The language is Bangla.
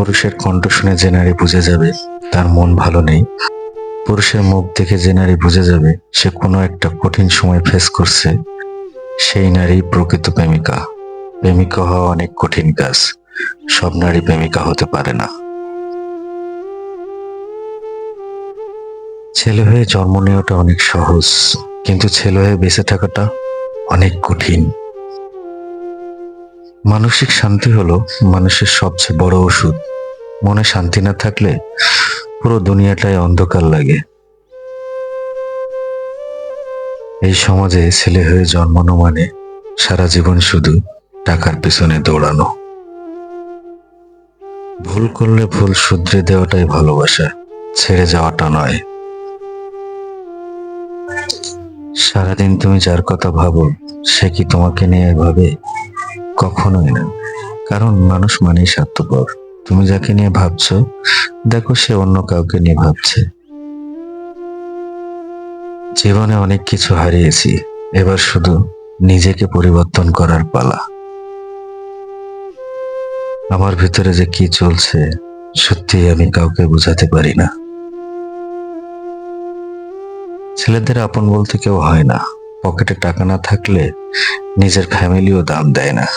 পুরুষের কণ্ঠ শুনে যে নারী বুঝে যাবে তার মন ভালো নেই, পুরুষের মুখ দেখে যে নারী বুঝে যাবে সে কোনো একটা কঠিন সময় ফেস করছে, সেই নারী প্রকৃত প্রেমিকা। প্রেমিকা হওয়া অনেক কঠিন কাজ, সব নারী প্রেমিকা হতে পারে না। ছেলে হয়ে জন্ম নেওয়াটা অনেক সহজ, কিন্তু ছেলে হয়ে বেঁচে থাকাটা অনেক কঠিন। মানসিক শান্তি হলো মানুষের সবচেয়ে বড় ওষুধ। মনে শান্তি না থাকলে পুরো দুনিয়াটাই অন্ধকার লাগে। এই সমাজে ছেলে হয়ে জন্মানো মানে সারা জীবন শুধু টাকার পিছনে দৌড়ানো। ভুল করলে ভুল শুধরে দেওয়াটাই ভালোবাসা, ছেড়ে যাওয়াটা নয়। সারাদিন তুমি যার কথা ভাবো সে কি তোমাকে নিয়ে ভাবে? কখনোই না। কারণ মানুষ মানেই স্বার্থপর। তুমি যাকে নিয়ে ভাবছো দেখো সে অন্য কাউকে নিয়ে ভাবছে। জীবনে অনেক কিছু হারিয়েছি, এবার শুধু নিজেকে পরিবর্তন করার পালা। আমার ভিতরে যে কি চলছে সত্যি আমি কাউকে বোঝাতে পারি না। ছেলেদের আপন বলতে কেউ হয় না। পকেটে টাকা না থাকলে নিজের ফ্যামিলিও দাম দেয় না।